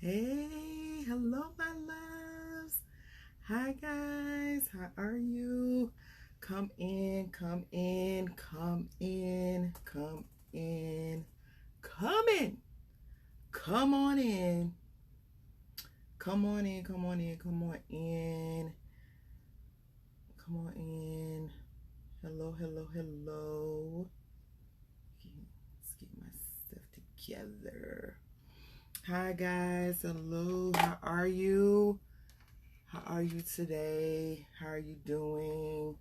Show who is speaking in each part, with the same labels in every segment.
Speaker 1: Hey, hello, my loves. Hi, guys. How are you? Come in, come in, come in, come in, come in. Come on in. Come on in, come on in, come on in. Come on in. Hello, hello, hello. Let's get myself together. Hi, guys. Hello. How are you? How are you today? How are you doing?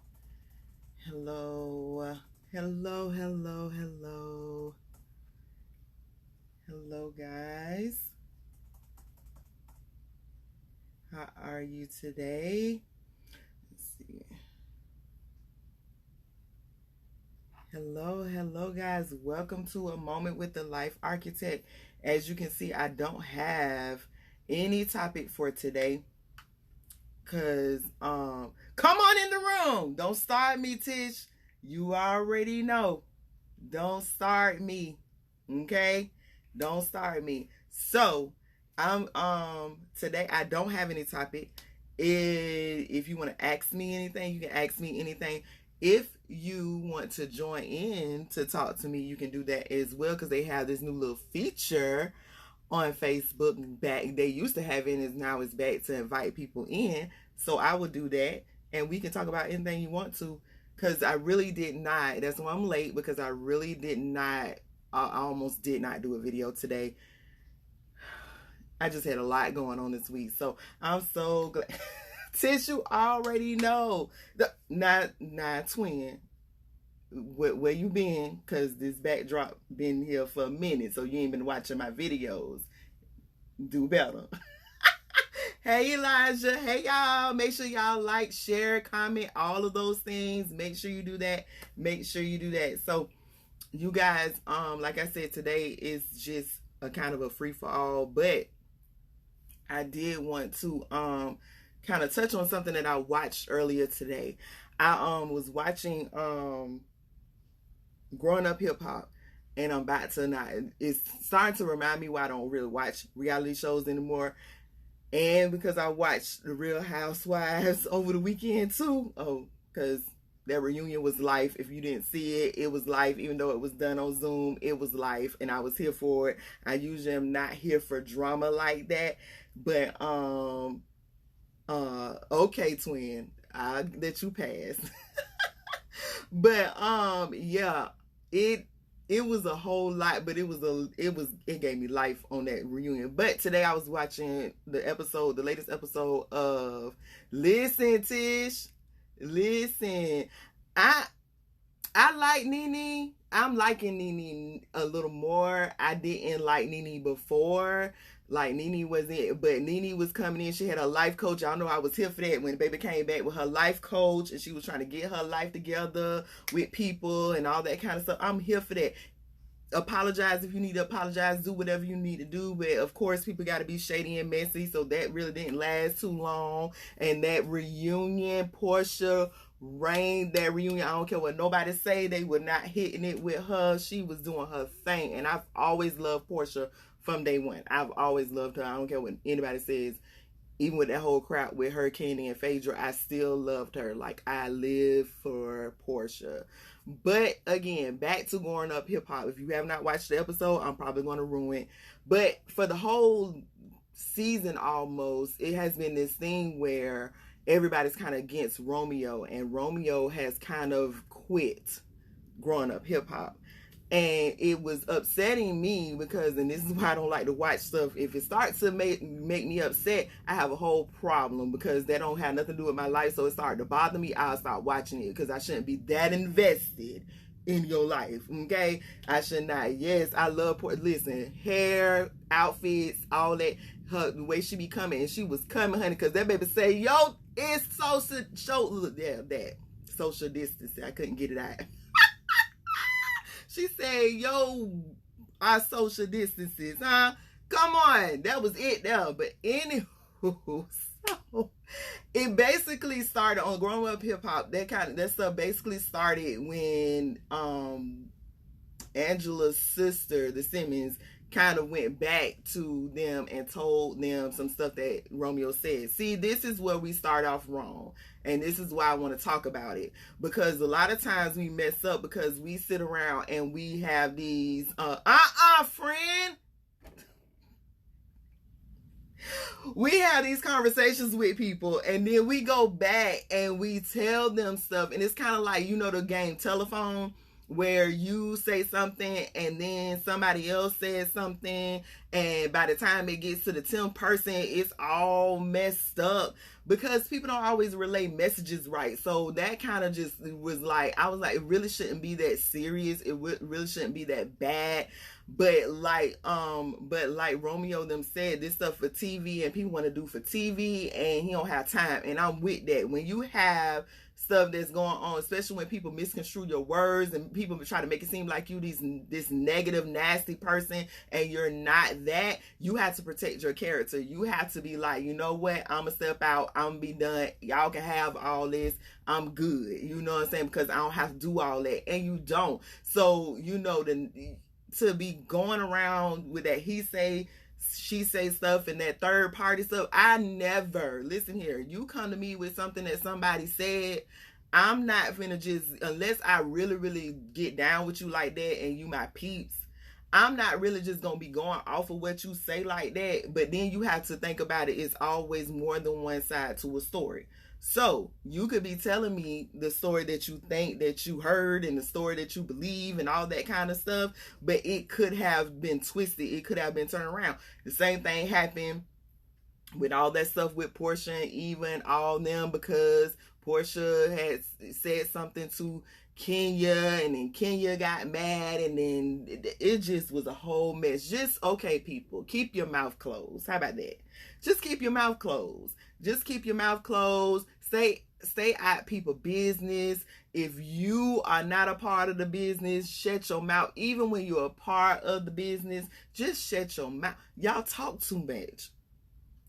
Speaker 1: Hello. Hello, hello, hello. Hello, guys. How are you today? Let's see. Hello, hello, guys. Welcome to A Moment with the Life Architect. As you can see, I don't have any topic for today. Cause come on in the room. Don't start me, Tish. You already know. Don't start me. Okay? Don't start me. So I'm today I don't have any topic. If you want to ask me anything, you can ask me anything. If you want to join in to talk to me, you can do that as well, because they have this new little feature on Facebook. Back they used to have it, and now it's back to invite people in. So I will do that, and we can talk about anything you want to, because I really did not. That's why I'm late, because I really did not. I almost did not do a video today. I just had a lot going on this week, so I'm so glad. Since you already know, not twin, where you been? Cause this backdrop been here for a minute, so you ain't been watching my videos. Do better. Hey, Elijah. Hey, y'all. Make sure y'all like, share, comment, all of those things. Make sure you do that. Make sure you do that. So, you guys, like I said, today is just a kind of a free for all, but I did want to kind of touch on something that I watched earlier today. I was watching Growing Up Hip Hop, and I'm about to not. It's starting to remind me why I don't really watch reality shows anymore. And because I watched The Real Housewives over the weekend too. Oh, because that reunion was life. If you didn't see it, it was life. Even though it was done on Zoom, it was life, and I was here for it. I usually am not here for drama like that, but okay, twin, I'll let you pass. But yeah, it was a whole lot, but it gave me life on that reunion. But today I was watching the latest episode of Listen, Tish. Listen. I like Nene. I'm liking Nene a little more. I didn't like Nene before. Like, Nene wasn't, but Nene was coming in. She had a life coach. I know I was here for that when the baby came back with her life coach, and she was trying to get her life together with people and all that kind of stuff. I'm here for that. Apologize if you need to apologize. Do whatever you need to do. But of course, people got to be shady and messy. So that really didn't last too long. And that reunion, Portia reigned that reunion. I don't care what nobody say. They were not hitting it with her. She was doing her thing. And I've always loved Portia from day one. I've always loved her. I don't care what anybody says. Even with that whole crowd with her, Candy, and Phaedra, I still loved her. Like, I live for Portia. But again, back to Growing Up Hip Hop. If you have not watched the episode, I'm probably going to ruin it. But for the whole season almost, it has been this thing where everybody's kind of against Romeo, and Romeo has kind of quit Growing Up Hip Hop. And it was upsetting me because, and this is why I don't like to watch stuff. If it starts to make me upset, I have a whole problem, because that don't have nothing to do with my life. So it started to bother me. I'll stop watching it, because I shouldn't be that invested in your life. Okay, I should not. Yes, I love listen, hair, outfits, all that. The way she be coming, and she was coming, honey, because that baby say, yo, it's that social distancing. I couldn't get it out. She said, yo, our social distances, huh? Come on. That was it there. But anywho, so it basically started on Growing Up Hip Hop. That stuff basically started when Angela's sister, the Simmons, kind of went back to them and told them some stuff that Romeo said. See, this is where we start off wrong. And this is why I want to talk about it. Because a lot of times we mess up because we sit around and we have these, friend. We have these conversations with people and then we go back and we tell them stuff. And it's kind of like, you know, the game telephone, where you say something and then somebody else says something, and by the time it gets to the 10th person, it's all messed up because people don't always relay messages right. So that kind of just was like, I was like, it really shouldn't be that serious. It really shouldn't be that bad. But like Romeo them said, this stuff for TV and people want to do for TV and he don't have time. And I'm with that. When you have stuff that's going on, especially when people misconstrue your words and people try to make it seem like you this negative, nasty person, and you're not that, you have to protect your character. You have to be like, you know what, I'm gonna step out, I'm gonna be done, y'all can have all this, I'm good, you know what I'm saying, because I don't have to do all that, and you don't. So, you know, to be going around with that he say, she say stuff and that third party stuff, I never, listen here, you come to me with something that somebody said, I'm not finna just, unless I really, really get down with you like that and you my peeps, I'm not really just gonna be going off of what you say like that. But then you have to think about it, it's always more than one side to a story. So you could be telling me the story that you think that you heard and the story that you believe and all that kind of stuff, but it could have been twisted. It could have been turned around. The same thing happened with all that stuff with Portia and Eva and all them, because Portia had said something to Kenya and then Kenya got mad and then it just was a whole mess. Just, okay, people, keep your mouth closed. How about that? Just keep your mouth closed. Just keep your mouth closed. Stay out people business. If you are not a part of the business, shut your mouth. Even when you're a part of the business, just shut your mouth. Y'all talk too much.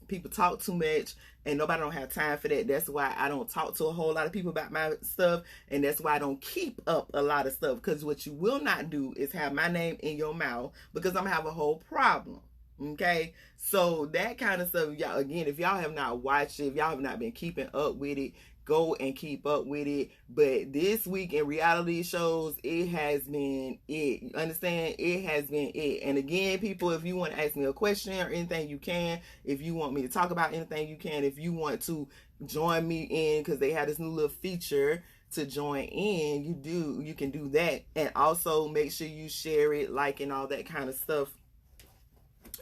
Speaker 1: People talk too much and nobody don't have time for that. That's why I don't talk to a whole lot of people about my stuff, and that's why I don't keep up a lot of stuff, because what you will not do is have my name in your mouth, because I'm gonna have a whole problem. Okay, so that kind of stuff, y'all, again, if y'all have not watched it, if y'all have not been keeping up with it, go and keep up with it. But this week in reality shows, it has been it. You understand? It has been it. And again, people, if you want to ask me a question or anything, you can. If you want me to talk about anything, you can. If you want to join me in, because they have this new little feature to join in, you can do that. And also make sure you share it, like, and all that kind of stuff.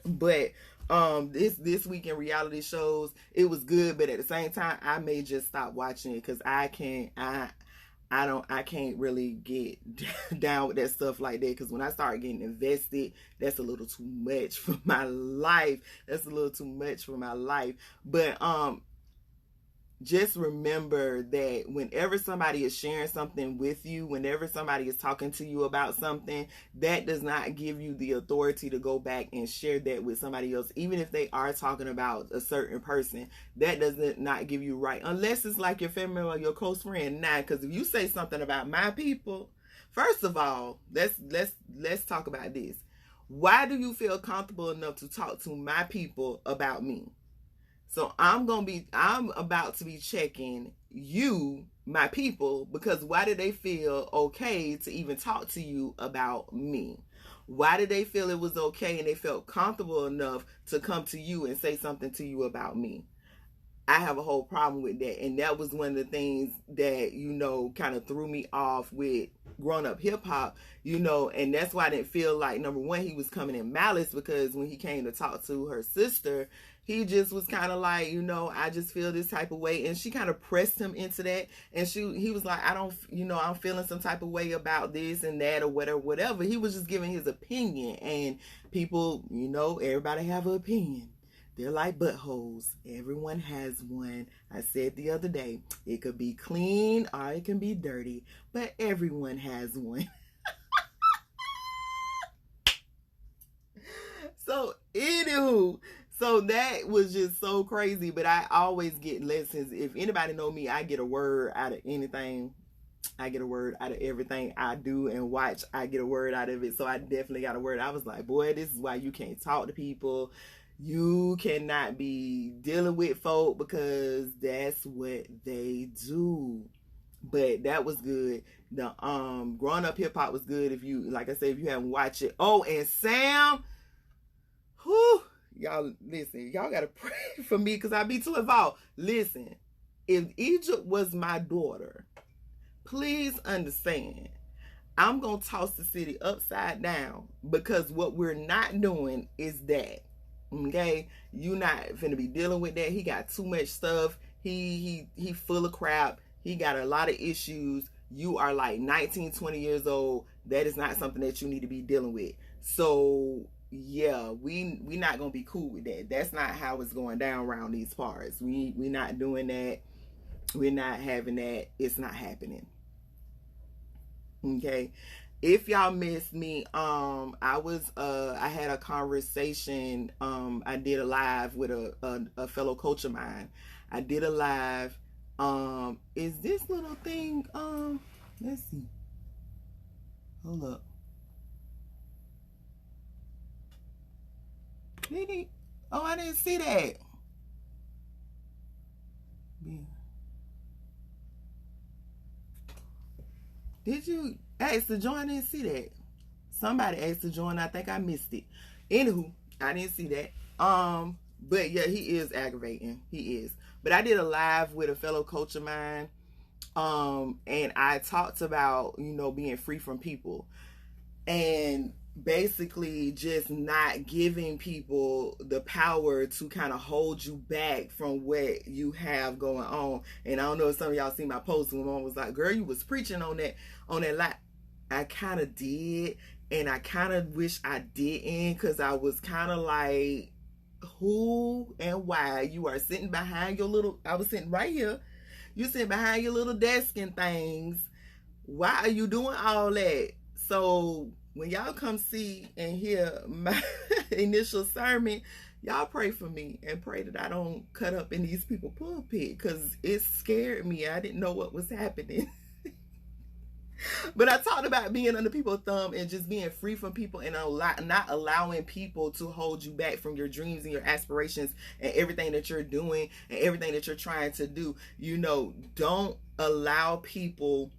Speaker 1: But this week in reality shows, it was good, but at the same time, I may just stop watching it because I can't really get down with that stuff like that, because when I start getting invested, that's a little too much for my life. But just remember that whenever somebody is sharing something with you, whenever somebody is talking to you about something, that does not give you the authority to go back and share that with somebody else. Even if they are talking about a certain person, that does not give you right, unless it's like your family or your close friend. Now, because if you say something about my people, first of all, let's talk about this. Why do you feel comfortable enough to talk to my people about me? So I'm about to be checking you, my people, because why did they feel okay to even talk to you about me? Why did they feel it was okay and they felt comfortable enough to come to you and say something to you about me? I have a whole problem with that. And that was one of the things that, kind of threw me off with growing up hip hop, and that's why I didn't feel like, number one, he was coming in malice, because when he came to talk to her sister, he just was kind of like, I just feel this type of way. And she kind of pressed him into that. And he was like, I'm feeling some type of way about this and that or whatever. He was just giving his opinion. And people, everybody have an opinion. They're like buttholes. Everyone has one. I said the other day, it could be clean or it can be dirty, but everyone has one. So, anywho, so that was just so crazy, but I always get lessons. If anybody know me, I get a word out of anything. I get a word out of everything I do and watch. I get a word out of it. So I definitely got a word. I was like, boy, this is why you can't talk to people. You cannot be dealing with folk because that's what they do. But that was good. The Growing Up Hip Hop was good. If you, like I said, if you haven't watched it. Oh, and Sam, whew, y'all listen. Y'all gotta pray for me because I be too involved. Listen, if Egypt was my daughter, please understand, I'm gonna toss the city upside down because what we're not doing is that. Okay, you not finna be dealing with that. He got too much stuff. He full of crap. He got a lot of issues. You are like 19, 20 years old. That is not something that you need to be dealing with. So yeah, we not gonna be cool with that. That's not how it's going down around these parts. We not doing that. We're not having that. It's not happening. Okay. If y'all missed me, I had a conversation. I did a live with a fellow coach of mine. I did a live. Is this little thing, let's see. Hold up. Did he? Oh, I didn't see that. Yeah. Did you ask to join? I didn't see that. Somebody asked to join. I think I missed it. Anywho, I didn't see that. But yeah, he is aggravating. He is. But I did a live with a fellow coach of mine. And I talked about, being free from people. And basically just not giving people the power to kind of hold you back from what you have going on. And I don't know if some of y'all see my post when mom was like, girl, you was preaching on that lot. I kind of did, and I kind of wish I didn't, because I was kind of like, who and why? You are sitting behind your little, I was sitting right here, you sitting behind your little desk and things. Why are you doing all that? So when y'all come see and hear my initial sermon, y'all pray for me and pray that I don't cut up in these people's pulpit, because it scared me. I didn't know what was happening. But I talked about being under people's thumb and just being free from people and not allowing people to hold you back from your dreams and your aspirations and everything that you're doing and everything that you're trying to do. Don't allow people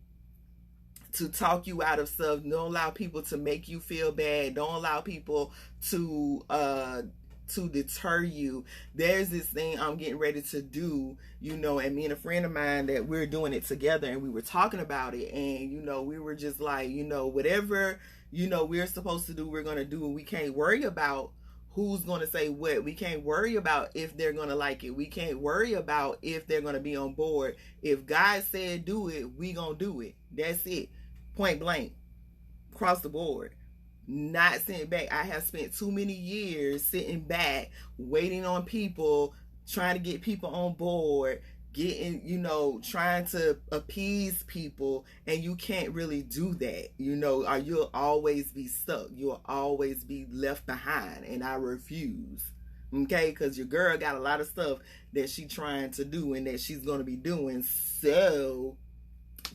Speaker 1: to talk you out of stuff. Don't allow people to make you feel bad. Don't allow people to deter you. There's this thing I'm getting ready to do, and me and a friend of mine, that we're doing it together, and we were talking about it, and we were just like, whatever we're supposed to do, we're gonna do, and we can't worry about who's gonna say what. We can't worry about if they're gonna like it. We can't worry about if they're gonna be on board. If God said do it, we gonna do it. That's it. Point blank. Across the board. Not sitting back. I have spent too many years sitting back, waiting on people, trying to get people on board, trying to appease people, and you can't really do that, or you'll always be stuck. You'll always be left behind, and I refuse. Okay, because your girl got a lot of stuff that she's trying to do and that she's going to be doing. So,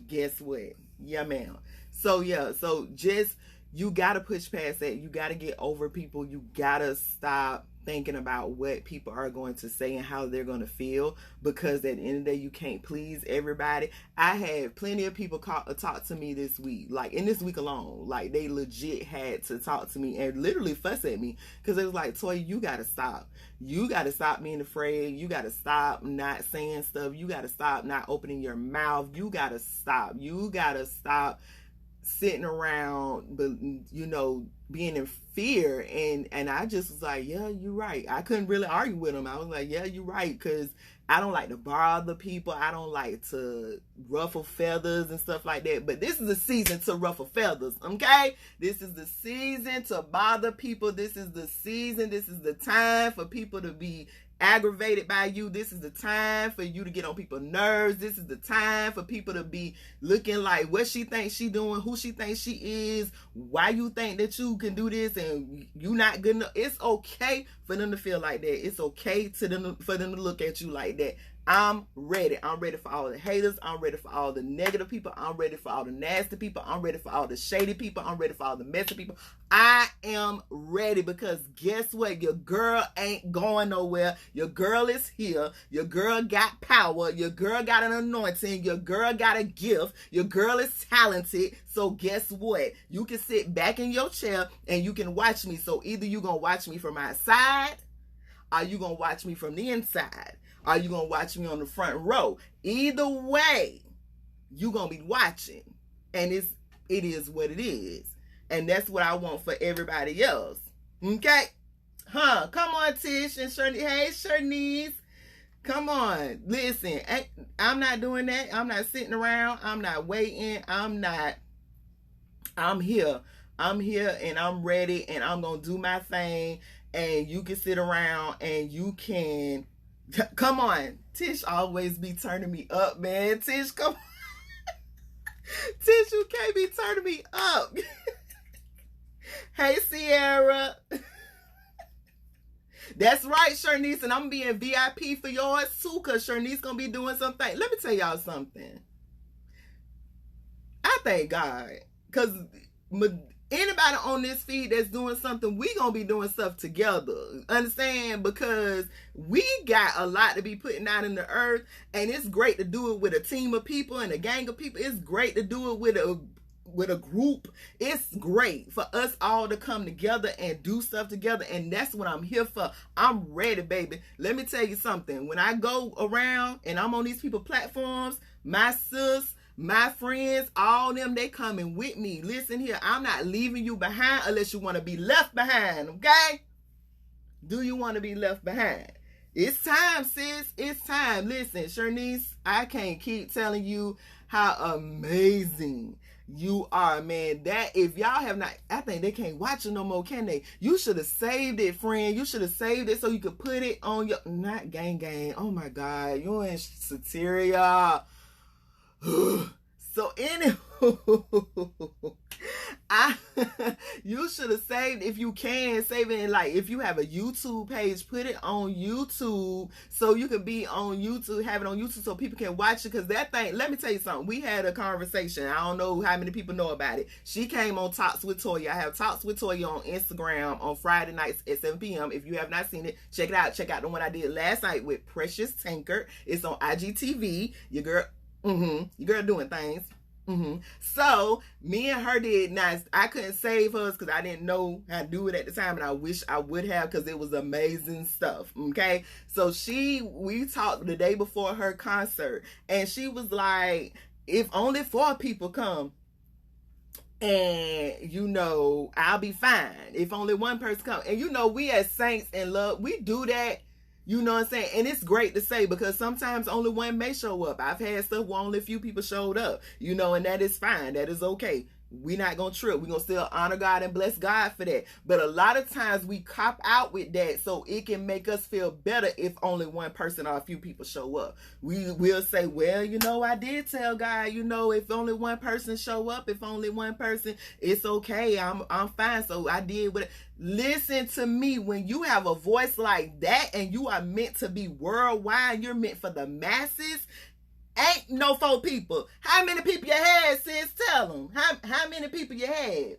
Speaker 1: guess what? Yeah, ma'am. So, yeah, you got to push past that. You got to get over people. You got to stop thinking about what people are going to say and how they're going to feel, because at the end of the day, you can't please everybody. I had plenty of people talk to me this week, like in this week alone, like they legit had to talk to me and literally fuss at me, because it was like, Toya, you got to stop. You got to stop being afraid. You got to stop not saying stuff. You got to stop not opening your mouth. You got to stop. You got to stop sitting around, but being in fear. And I just was like, yeah, you're right. I couldn't really argue with him. I was like, yeah, you're right, because I don't like to bother people. I don't like to ruffle feathers and stuff like that. But this is the season to ruffle feathers, okay? This is the season to bother people. This is the season. This is the time for people to be aggravated by you. This is the time for you to get on people's nerves. This is the time for people to be looking like what she thinks she doing, who she thinks she is, why you think that you can do this and you not good enough. It's okay for them to feel like that. It's okay for them to look at you like that. I'm ready. I'm ready for all the haters. I'm ready for all the negative people. I'm ready for all the nasty people. I'm ready for all the shady people. I'm ready for all the messy people. I am ready because guess what? Your girl ain't going nowhere. Your girl is here. Your girl got power. Your girl got an anointing. Your girl got a gift. Your girl is talented. So guess what? You can sit back in your chair and you can watch me. So either you gonna watch me from outside, or you gonna watch me from the inside. Are you going to watch me on the front row? Either way, you going to be watching. And it is what it is. And that's what I want for everybody else. Okay? Come on, Tish and Shernise. Hey, Shernise. Come on. Listen, I'm not doing that. I'm not sitting around. I'm not waiting. I'm here. I'm here and I'm ready and I'm going to do my thing. And you can sit around and you can... Come on. Tish always be turning me up, man. Tish, come on. Tish, you can't be turning me up. Hey, Sierra. That's right, Shernise. And I'm being VIP for yours too, because Shernise going to be doing something. Let me tell y'all something. I thank God. Because anybody on this feed that's doing something, we gonna be doing stuff together. Understand? Because we got a lot to be putting out in the earth, and it's great to do it with a team of people and a gang of people. It's great to do it with a group. It's great for us all to come together and do stuff together, and that's what I'm here for. I'm ready, baby. Let me tell you something. When I go around and I'm on these people platforms, my sis, my friends, all them, they coming with me. Listen here, I'm not leaving you behind unless you want to be left behind, okay? Do you want to be left behind? It's time, sis. It's time. Listen, Shernise, I can't keep telling you how amazing you are, man. That if y'all have not, I think they can't watch it no more, can they? You should have saved it, friend. You should have saved it so you could put it on your, not gang. Oh my God, you in Soteria. So anywho, you should have saved, if you can, save it in, like, if you have a YouTube page, put it on YouTube so you can be on YouTube, have it on YouTube so people can watch it. Because that thing, let me tell you something, we had a conversation. I don't know how many people know about it. She came on Talks with Toya. I have Talks with Toya on Instagram on Friday nights at 7 p.m. If you have not seen it, check it out. Check out the one I did last night with Precious Tankard. It's on IGTV. Your girl doing things. So me and her did. Now I couldn't save hers because I didn't know how to do it at the time, and I wish I would have, because it was amazing stuff. Okay, so we talked the day before her concert, and she was like, if only 4 people come, and I'll be fine. If only 1 person come, and we as saints in love, we do that. You know what I'm saying? And it's great to say, because sometimes only 1 may show up. I've had stuff where only a few people showed up, and that is fine. That is okay. We're not going to trip. We're going to still honor God and bless God for that. But a lot of times we cop out with that so it can make us feel better if only 1 person or a few people show up. We will say, well, I did tell God, if only 1 person show up, if only 1 person, it's okay. I'm fine. So I did what. Listen to me. When you have a voice like that and you are meant to be worldwide, you're meant for the masses. Ain't no 4 people. How many people you had, sis? Tell them. How many people you had?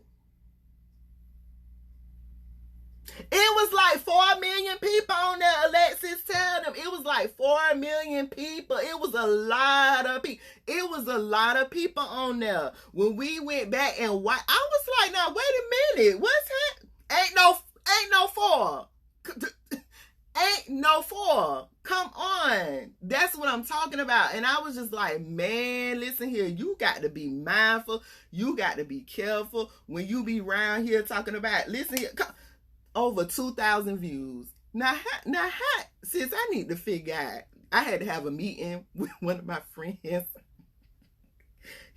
Speaker 1: It was like 4 million people on there, Alexis. Tell them. It was like 4 million people. It was a lot of people. It was a lot of people on there. When we went back and watched, I was like, now, wait a minute. What's happening? Ain't no 4. Ain't no 4. Come on. That's what I'm talking about. And I was just like, man, listen here. You got to be mindful. You got to be careful when you be around here talking about, listen here, over 2,000 views. Now, sis, I need to figure out. I had to have a meeting with one of my friends.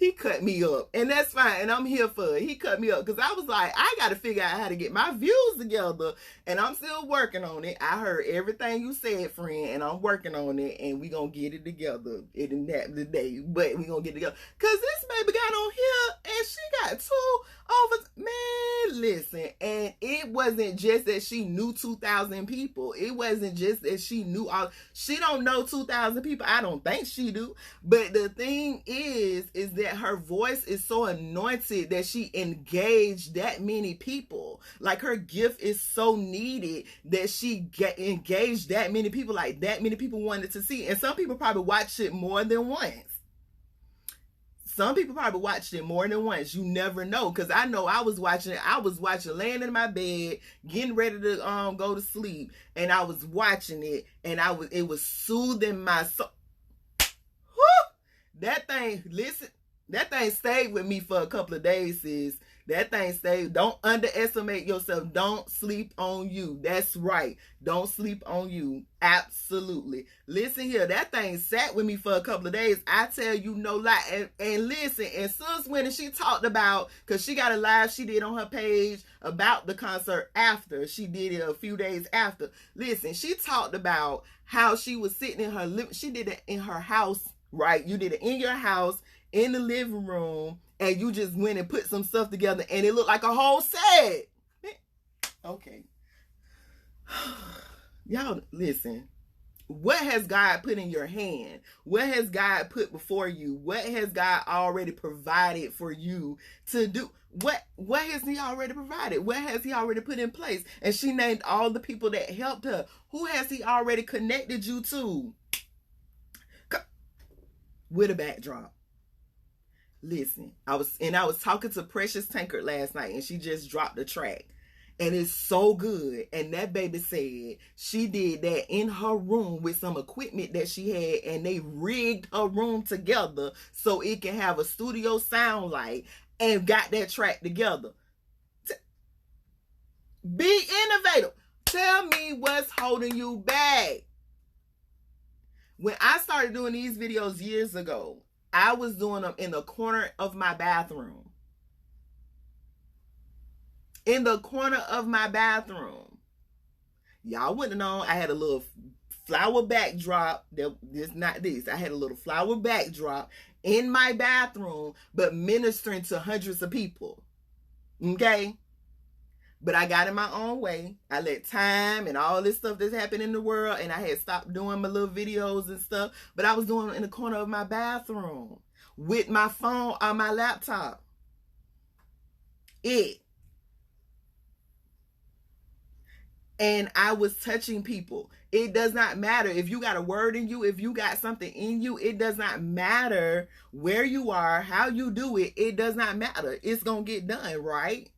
Speaker 1: he cut me up, and that's fine, and I'm here for it. He cut me up because I was like, I got to figure out how to get my views together, and I'm still working on it. I heard everything you said, friend, and I'm working on it, and we gonna get it together. It didn't happen today, but we gonna get it together. Because this baby got on here, and she got 2 over, man, listen, and it wasn't just that she knew 2,000 people. It wasn't just that she knew all, she don't know 2,000 people. I don't think she do. But the thing is that her voice is so anointed that she engaged that many people. Like, her gift is so needed that she engaged that many people. Like, that many people wanted to see. And some people probably watched it more than once. Some people probably watched it more than once. You never know. Because I know I was watching laying in my bed, getting ready to go to sleep. And I was watching it. And it was soothing my soul. That thing, listen, that thing stayed with me for a couple of days, sis. That thing stayed. Don't underestimate yourself. Don't sleep on you. That's right. Don't sleep on you. Absolutely. Listen here. That thing sat with me for a couple of days. I tell you no lie. And listen, and Sis Winnie, she talked about, because she got a live she did on her page about the concert after. She did it a few days after. Listen, she talked about how she was sitting in her living. She did it in her house, right? You did it in your house, in the living room, and you just went and put some stuff together, and it looked like a whole set. Okay. Y'all, listen. What has God put in your hand? What has God put before you? What has God already provided for you to do? What has he already provided? What has he already put in place? And she named all the people that helped her. Who has he already connected you to? With a backdrop. Listen, I was talking to Precious Tankard last night, and she just dropped the track, and it's so good. And that baby said she did that in her room with some equipment that she had, and they rigged her room together so it can have a studio sound light, and got that track together. Be innovative. Tell me what's holding you back. When I started doing these videos years ago, I was doing them in the corner of my bathroom. In the corner of my bathroom. Y'all wouldn't know. I had a little flower backdrop. I had a little flower backdrop in my bathroom, but ministering to hundreds of people. Okay? But I got in my own way. I let time and all this stuff that's happened in the world, and I had stopped doing my little videos and stuff. But I was doing it in the corner of my bathroom with my phone on my laptop. And I was touching people. It does not matter if you got a word in you, if you got something in you. It does not matter where you are, how you do it. It does not matter. It's going to get done, right?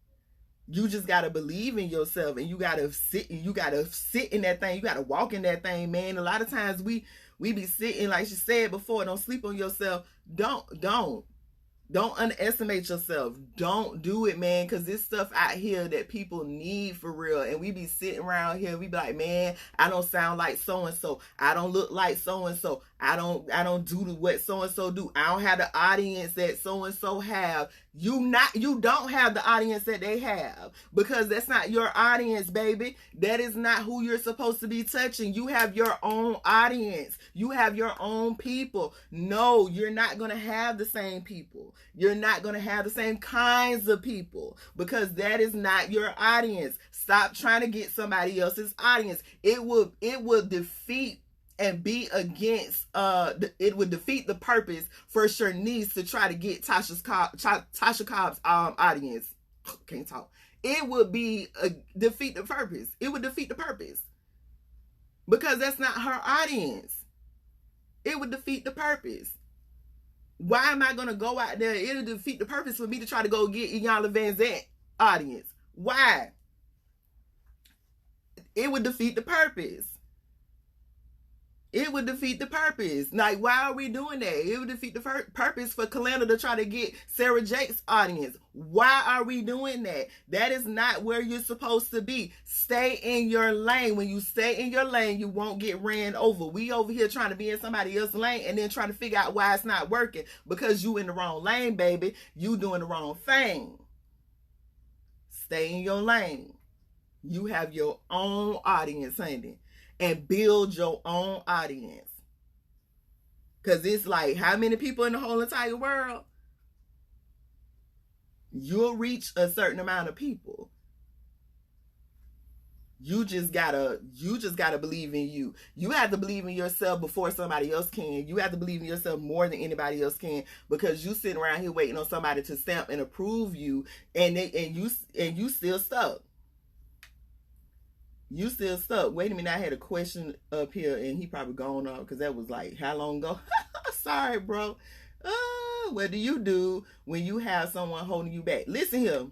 Speaker 1: You just got to believe in yourself, and you got to sit in that thing. You got to walk in that thing, man. A lot of times we be sitting, like she said before, don't sleep on yourself. Don't underestimate yourself. Don't do it, man, because this stuff out here that people need for real. And we be sitting around here, we be like, man, I don't sound like so-and-so. I don't look like so-and-so. I don't do what so-and-so do. I don't have the audience that so-and-so have. You don't have the audience that they have, because that's not your audience, baby. That is not who you're supposed to be touching. You have your own audience. You have your own people. No, you're not going to have the same people. You're not going to have the same kinds of people, because that is not your audience. Stop trying to get somebody else's audience. It will defeat and be against it would defeat the purpose for Shanice to try to get Tasha Cobb's audience. Can't talk. It would be defeat the purpose. It would defeat the purpose, because that's not her audience. It would defeat the purpose. Why am I gonna go out there? It'll defeat the purpose for me to try to go get Iyanla Vanzant audience. Why? It would defeat the purpose. It would defeat the purpose. Like, why are we doing that? It would defeat the purpose for Kalanda to try to get Sarah Jake's audience. Why are we doing that? That is not where you're supposed to be. Stay in your lane. When you stay in your lane, you won't get ran over. We over here trying to be in somebody else's lane and then trying to figure out why it's not working. Because you in the wrong lane, baby. You doing the wrong thing. Stay in your lane. You have your own audience, honey. And build your own audience. Because it's like, how many people in the whole entire world? You'll reach a certain amount of people. You just gotta believe in you. You have to believe in yourself before somebody else can. You have to believe in yourself more than anybody else can, because you sitting around here waiting on somebody to stamp and approve you, and you still stuck. You still stuck. Wait a minute, I had a question up here and he probably gone off because that was like, how long ago? Sorry, bro. What do you do when you have someone holding you back? Listen here.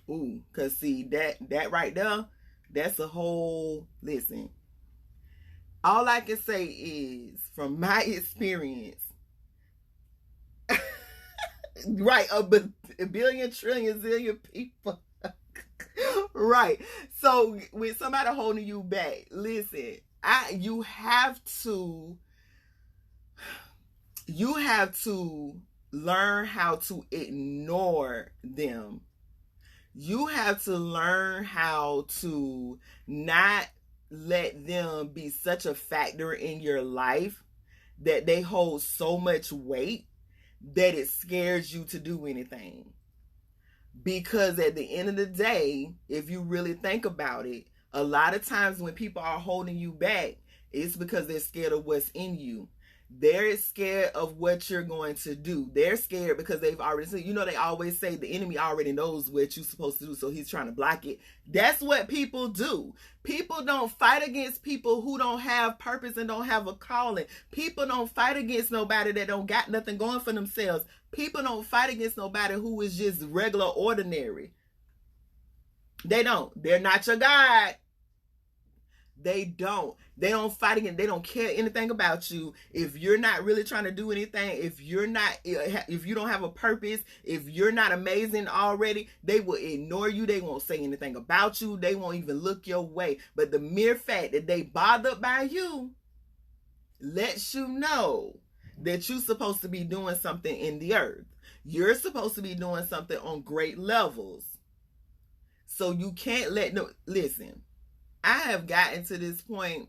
Speaker 1: Ooh, because see, that right there, that's a whole, listen. All I can say is, from my experience, right, a billion, trillion, zillion people. Right. So with somebody holding you back, listen, you have to learn how to ignore them. You have to learn how to not let them be such a factor in your life that they hold so much weight that it scares you to do anything. Because at the end of the day, if you really think about it, a lot of times when people are holding you back, it's because they're scared of what's in you. They're scared of what you're going to do. They're scared because they've already seen, they always say the enemy already knows what you're supposed to do, so he's trying to block it. That's what people do. People don't fight against people who don't have purpose and don't have a calling. People don't fight against nobody that don't got nothing going for themselves. People don't fight against nobody who is just regular, ordinary. They don't. They're not your God. They don't fight again. They don't care anything about you. If you're not really trying to do anything, if you don't have a purpose, if you're not amazing already, they will ignore you. They won't say anything about you. They won't even look your way. But the mere fact that they bothered by you lets you know that you're supposed to be doing something in the earth. You're supposed to be doing something on great levels. So you can't listen. I have gotten to this point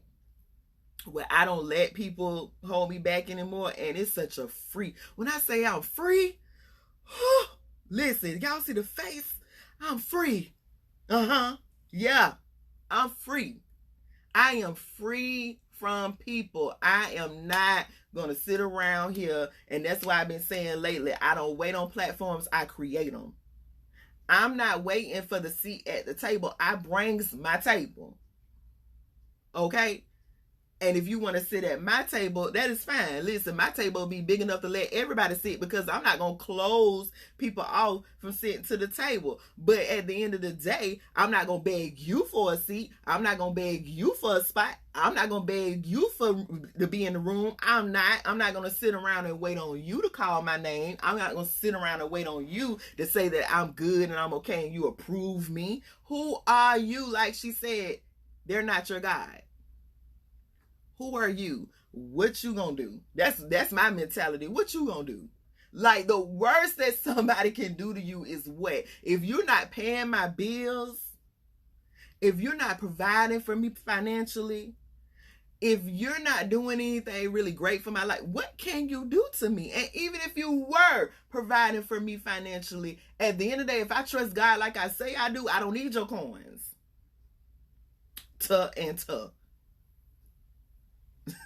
Speaker 1: where I don't let people hold me back anymore, and it's such a free. When I say I'm free, listen, y'all see the face? I'm free. Yeah, I'm free. I am free from people. I am not going to sit around here, and that's why I've been saying lately, I don't wait on platforms, I create them. I'm not waiting for the seat at the table. I brings my table. Okay? And if you want to sit at my table, that is fine. Listen, my table will be big enough to let everybody sit, because I'm not going to close people off from sitting to the table. But at the end of the day, I'm not going to beg you for a seat. I'm not going to beg you for a spot. I'm not going to beg you to be in the room. I'm not going to sit around and wait on you to call my name. I'm not going to sit around and wait on you to say that I'm good and I'm okay and you approve me. Who are you? Like she said, they're not your God. Who are you? What you gonna do? That's my mentality. What you gonna do? Like, the worst that somebody can do to you is what? If you're not paying my bills, if you're not providing for me financially, if you're not doing anything really great for my life, what can you do to me? And even if you were providing for me financially, at the end of the day, if I trust God like I say I do, I don't need your coins.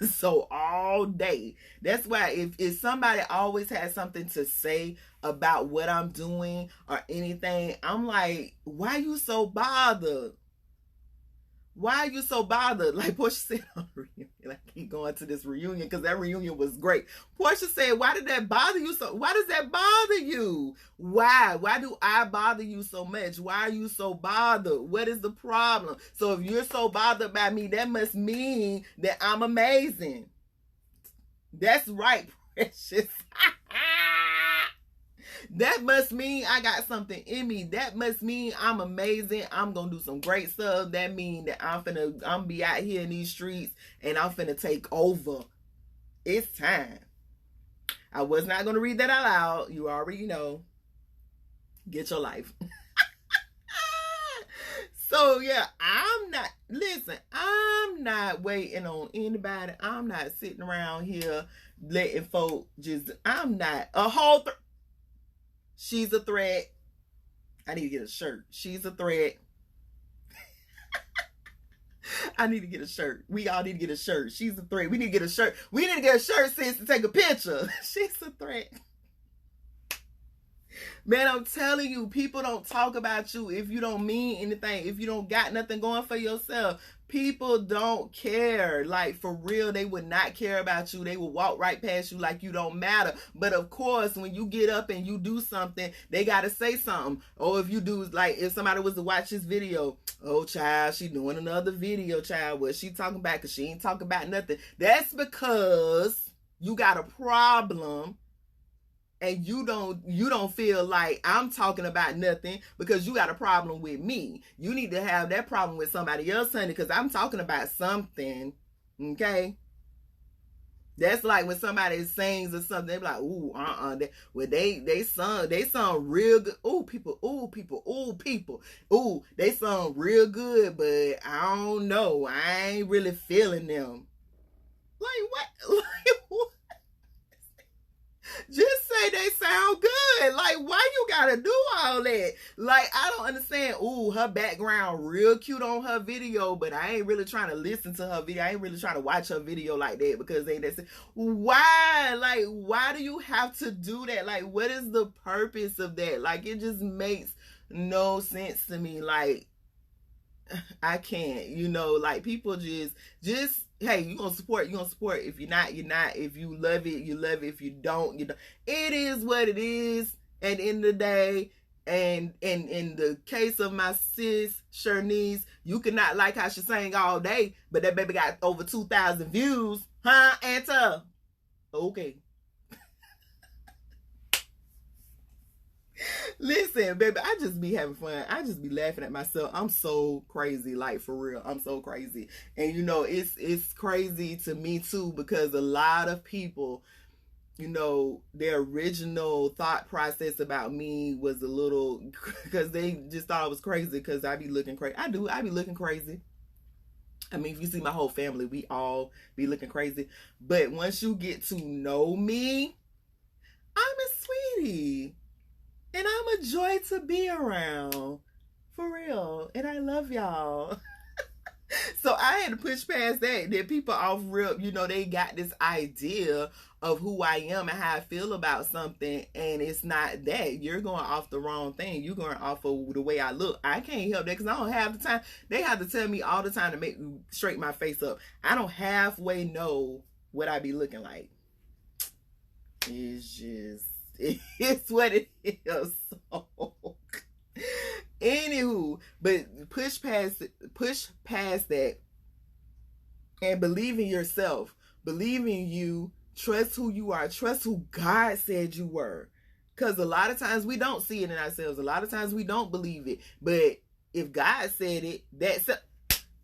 Speaker 1: So all day. That's why if somebody always has something to say about what I'm doing or anything, I'm like, why you so bothered? Why are you so bothered? Like Portia said on the reunion, I keep going to this reunion because that reunion was great. Portia said, why did that bother you so? Why does that bother you? Why? Why do I bother you so much? Why are you so bothered? What is the problem? So if you're so bothered by me, that must mean that I'm amazing. That's right, Precious. That must mean I got something in me. That must mean I'm amazing. I'm gonna do some great stuff. That mean that I'm be out here in these streets and I'm finna take over. It's time. I was not gonna read that out loud. You already know. Get your life. So yeah, I'm not waiting on anybody. I'm not sitting around here letting folk I'm not a whole she's a threat. I need to get a shirt. She's a threat. I need to get a shirt. We all need to get a shirt. She's a threat. We need to get a shirt. We need to get a shirt, sis, to take a picture. She's a threat. Man, I'm telling you, people don't talk about you if you don't mean anything. If you don't got nothing going for yourself. People don't care. Like, for real, they would not care about you. They will walk right past you like you don't matter. But of course, when you get up and you do something, they got to say something. Or if you do, like, if somebody was to watch this video, oh, child, she doing another video, child. What she talking about? Because she ain't talking about nothing. That's because you got a problem. And you don't feel like I'm talking about nothing because you got a problem with me. You need to have that problem with somebody else, honey, because I'm talking about something. Okay? That's like when somebody sings or something, they be like, ooh, well, they sung real good. Ooh, people, they sung real good, but I don't know. I ain't really feeling them. Like, what? Like, what? Just say they sound good. Like, why you gotta do all that? Like, I don't understand. Ooh, her background real cute on her video, but I ain't really trying to listen to her video. I ain't really trying to watch her video like that because ain't that. Why? Like, why do you have to do that? Like, what is the purpose of that? Like, it just makes no sense to me. Like, I can't, like people just hey, you're gonna support. If you're not, you're not. If you love it, you love it. If you don't, you don't. It is what it is at the end of the day. And in the case of my sis Shernice, you cannot like how she sang all day, but that baby got over 2,000 views, huh, Anta? Okay. Listen, baby, I just be having fun. I just be laughing at myself. I'm so crazy, like, for real. I'm so crazy. And it's crazy to me too, because a lot of people, their original thought process about me was a little, because they just thought I was crazy because I be looking crazy. I be looking crazy. I mean, if you see my whole family, we all be looking crazy. But once you get to know me, I'm a sweetie. And I'm a joy to be around. For real. And I love y'all. So I had to push past that. That people off rip, they got this idea of who I am and how I feel about something. And it's not that. You're going off the wrong thing. You're going off of the way I look. I can't help that because I don't have the time. They have to tell me all the time to make straighten my face up. I don't halfway know what I be looking like. It's just... it's what it is. So, anywho, but push past that and believe in yourself. Believe in you. Trust who you are. Trust who God said you were. Because a lot of times we don't see it in ourselves. A lot of times we don't believe it. But if God said it,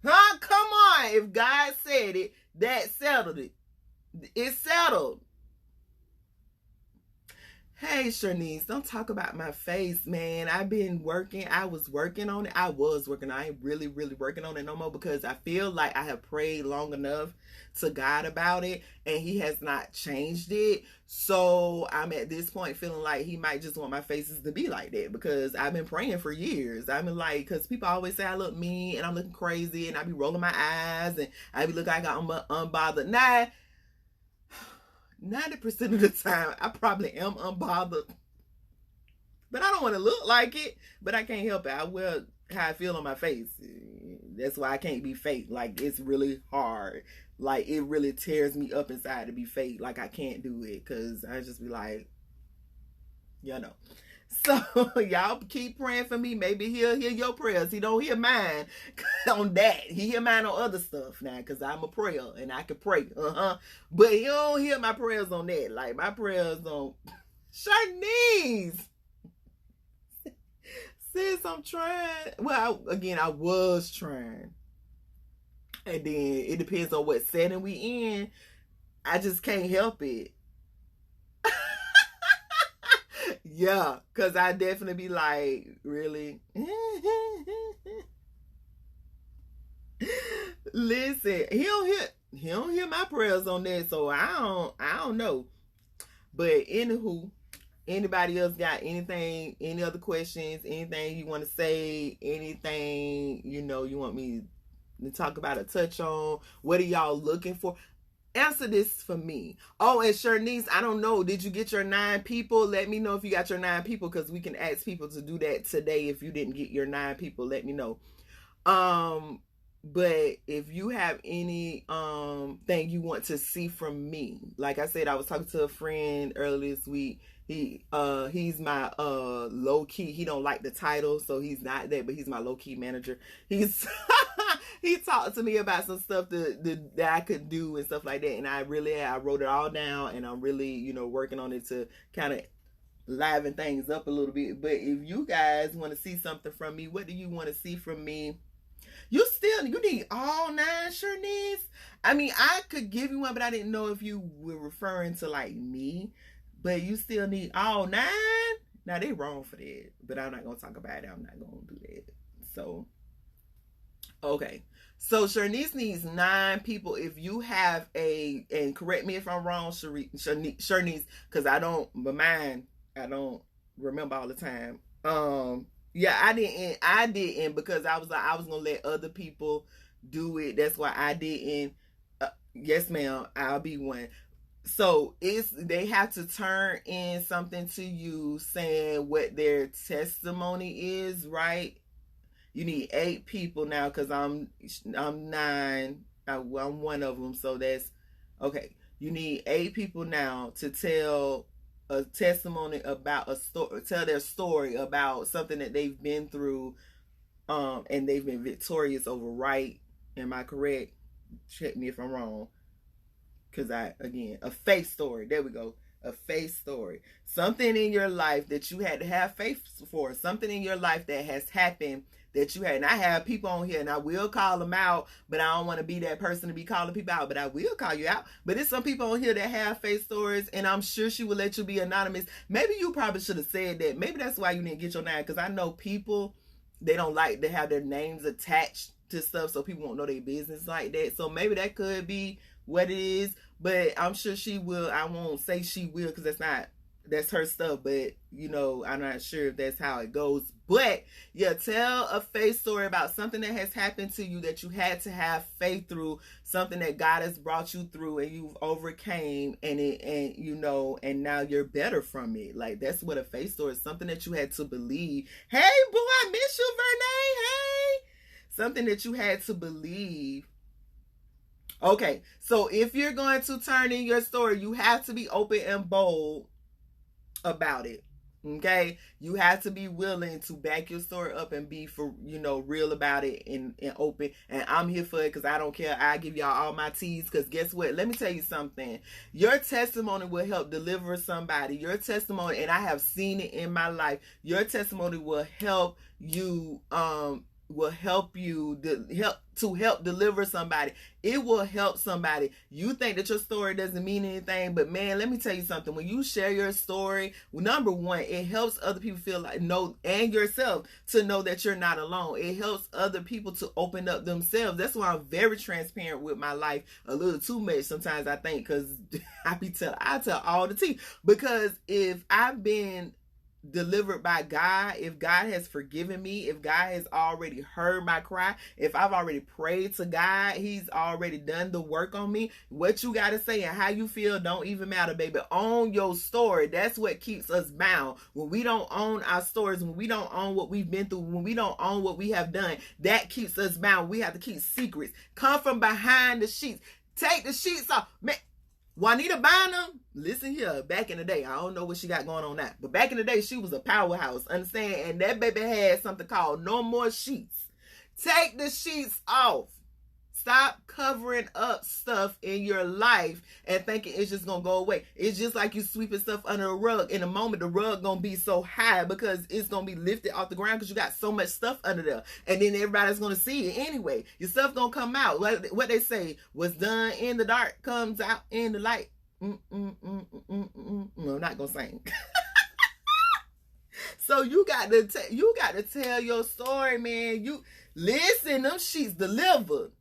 Speaker 1: come on. If God said it, that settled it. It's settled. Hey, Shernice, don't talk about my face, man. I've been working. I was working on it. I ain't really, really working on it no more because I feel like I have prayed long enough to God about it and he has not changed it. So I'm at this point feeling like he might just want my faces to be like that because I've been praying for years. I've been like, because people always say I look mean and I'm looking crazy and I be rolling my eyes and I be looking like I'm unbothered. Nah. 90% of the time, I probably am unbothered. But I don't want to look like it. But I can't help it. I wear how I feel on my face. That's why I can't be fake. Like, it's really hard. Like, it really tears me up inside to be fake. Like, I can't do it because I just be like, you know. So y'all keep praying for me. Maybe he'll hear your prayers. He don't hear mine on that. He hear mine on other stuff now because I'm a prayer and I can pray. But he don't hear my prayers on that. Like, my prayers on Sharnice. Sis, I'm trying. Well, I was trying. And then it depends on what setting we in. I just can't help it. Yeah, because I definitely be like, really? Listen, he don't hear my prayers on that, so I don't know. But anywho, anybody else got anything, any other questions, anything you want to say, anything, you want me to talk about or touch on? What are y'all looking for? Answer this for me. Oh, and Sharnice, I don't know. Did you get your 9 people? Let me know if you got your 9 people, because we can ask people to do that today. If you didn't get your 9 people, let me know. But if you have any thing you want to see from me, like I said, I was talking to a friend earlier this week. He's my low key. He don't like the title, so he's not that, but he's my low key manager. He talked to me about some stuff that I could do and stuff like that, and I wrote it all down, and I'm really working on it to kind of liven things up a little bit. But if you guys want to see something from me, what do you want to see from me? You need all 9, Sharnice? I mean, I could give you one, but I didn't know if you were referring to like me. But you still need all 9? Now, they wrong for that, but I'm not going to talk about it. I'm not going to do that. So, okay. So, Sharnice needs 9 people. If you have and correct me if I'm wrong, Sharnice, because I don't remember all the time. Yeah, I didn't because I was going to let other people do it. That's why I didn't. Yes, ma'am, I'll be one. So they have to turn in something to you saying what their testimony is, right? You need 8 people now because I'm 9. I'm one of them, so that's okay. You need 8 people now to tell a testimony about a story, tell their story about something that they've been through, and they've been victorious over. Right? Am I correct? Check me if I'm wrong. Because a faith story. There we go. A faith story. Something in your life that you had to have faith for. Something in your life that has happened that you had. And I have people on here, and I will call them out, but I don't want to be that person to be calling people out, but I will call you out. But there's some people on here that have faith stories, and I'm sure she will let you be anonymous. Maybe you probably should have said that. Maybe that's why you didn't get your 9, because I know people, they don't like to have their names attached to stuff, so people won't know their business like that. So maybe that could be what it is, but I'm sure she will. I won't say she will because that's her stuff, but I'm not sure if that's how it goes. But yeah, tell a faith story about something that has happened to you that you had to have faith through, something that God has brought you through and you've overcame, and now you're better from it. Like, that's what a faith story is, something that you had to believe. Hey boo, I miss you, Vernay. Hey, something that you had to believe. Okay, so if you're going to turn in your story, you have to be open and bold about it. Okay, you have to be willing to back your story up and be real about it and open. And I'm here for it because I don't care. I give y'all all my teas, because guess what? Let me tell you something. Your testimony will help deliver somebody. Your testimony, and I have seen it in my life, your testimony will help you help deliver somebody. It will help somebody. You think that your story doesn't mean anything, but man, let me tell you something. When you share your story, number one, it helps other people feel like and yourself to know that you're not alone. It helps other people to open up themselves. That's why I'm very transparent with my life, a little too much sometimes, I think, because I tell all the tea. Because if I've been delivered by God, if God has forgiven me, if God has already heard my cry, if I've already prayed to God, he's already done the work on me. What you got to say and how you feel don't even matter, baby. Own your story. That's what keeps us bound. When we don't own our stories, when we don't own what we've been through, when we don't own what we have done, that keeps us bound. We have to keep secrets. Come from behind the sheets. Take the sheets off. Man, Juanita Bynum, listen here, back in the day, I don't know what she got going on now, but back in the day, she was a powerhouse, understand? And that baby had something called no more sheets. Take the sheets off. Stop covering up stuff in your life and thinking it's just going to go away. It's just like you sweeping stuff under a rug. In a moment, the rug going to be so high because it's going to be lifted off the ground because you got so much stuff under there. And then everybody's going to see it anyway. Your stuff going to come out. What they say, what's done in the dark comes out in the light. No, I'm not going to sing. So you got to tell your story, man. You listen, them sheets delivered.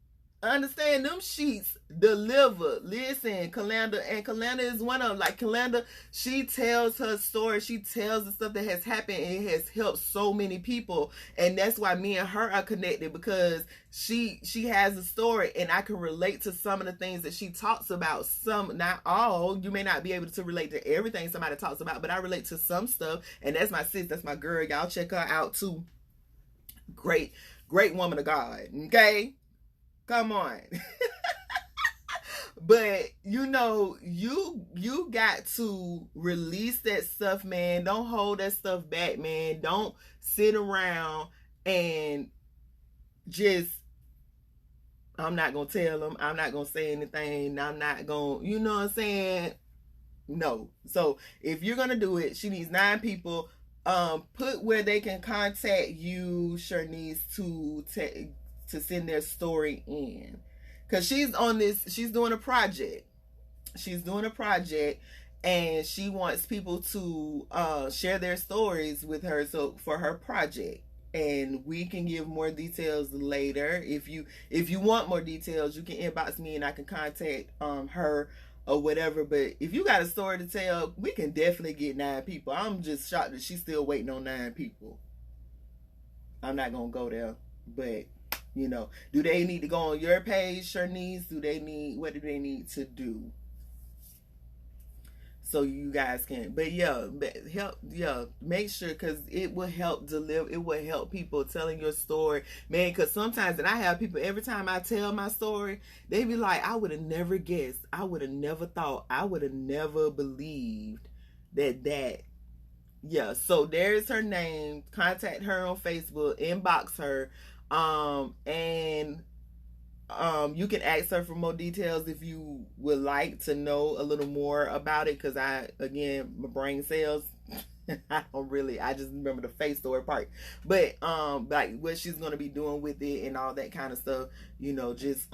Speaker 1: Understand, them sheets deliver. Listen, Kalanda, and Kalanda is one of them. Like Kalanda, she tells her story. She tells the stuff that has happened, and it has helped so many people. And that's why me and her are connected, because she has a story, and I can relate to some of the things that she talks about. Some, not all. You may not be able to relate to everything somebody talks about, but I relate to some stuff. And that's my sis. That's my girl. Y'all check her out too. Great woman of God. Okay. Come on. But you know, you got to release that stuff, man. Don't hold that stuff back, man. Don't sit around and just, I'm not gonna tell them, I'm not gonna say anything, I'm not gonna, you know what I'm saying? No. So if you're gonna do it, she needs 9 people. Put where they can contact you, Sharnice, to send their story in, because she's doing a project. And she wants people to share their stories with her, so for her project. And we can give more details later. If you want more details, you can inbox me and I can contact her or whatever. But if you got a story to tell, we can definitely get 9 people. I'm just shocked that she's still waiting on 9 people. I'm not gonna go there, but you know, do they need to go on your page, Sharnice? What do they need to do? So you guys can, but make sure, because it will help deliver, it will help people telling your story, man. Because sometimes, and I have people, every time I tell my story, they be like, I would have never guessed, I would have never thought, I would have never believed that. Yeah, so there's her name. Contact her on Facebook, inbox her. And you can ask her for more details if you would like to know a little more about it, because my brain cells, I just remember the face story part, but like what she's going to be doing with it and all that kind of stuff, you know, just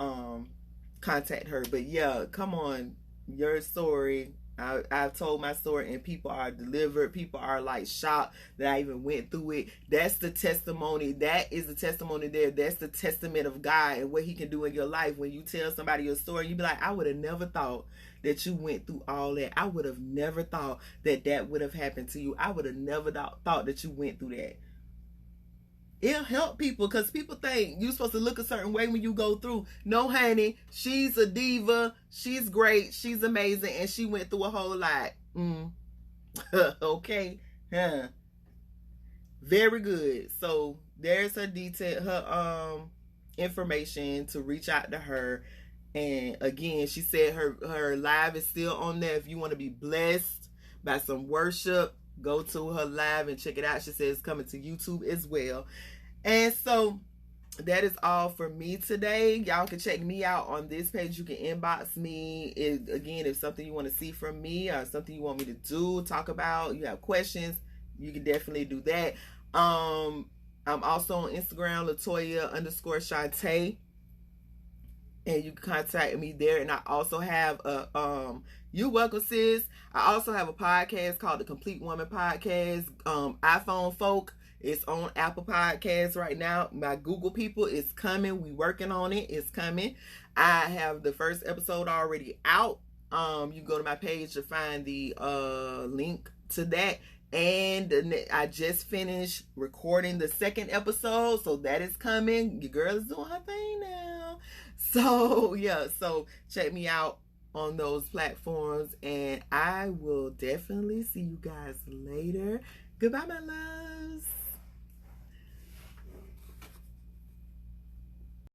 Speaker 1: contact her. But yeah, come on, your story. I've told my story and people are delivered. People are like shocked that I even went through it. That's the testimony. That is the testimony there. That's the testament of God and what he can do in your life. When you tell somebody your story, you be like, I would have never thought that you went through all that. I would have never thought that would have happened to you. I would have never thought that you went through that. It'll help people, because people think you're supposed to look a certain way when you go through. No, honey, she's a diva. She's great. She's amazing. And she went through a whole lot. Okay. Huh. Very good. So there's her information to reach out to her. And again, she said her live is still on there. If you want to be blessed by some worship, go to her live and check it out. She says it's coming to YouTube as well. And so that is all for me today. Y'all can check me out on this page. You can inbox me. Again, if something you want to see from me or something you want me to do, talk about, you have questions, you can definitely do that. I'm also on Instagram, Latoya_Shantae. And you can contact me there. And I also have you're welcome, sis. I also have a podcast called The Complete Woman Podcast. iPhone folk, it's on Apple Podcasts right now. My Google people, it's coming. We working on it. It's coming. I have the first episode already out. You can go to my page to find the link to that. And I just finished recording the second episode, so that is coming. Your girl is doing her thing now. So yeah, so check me out on those platforms, and I will definitely see you guys later. Goodbye, my loves.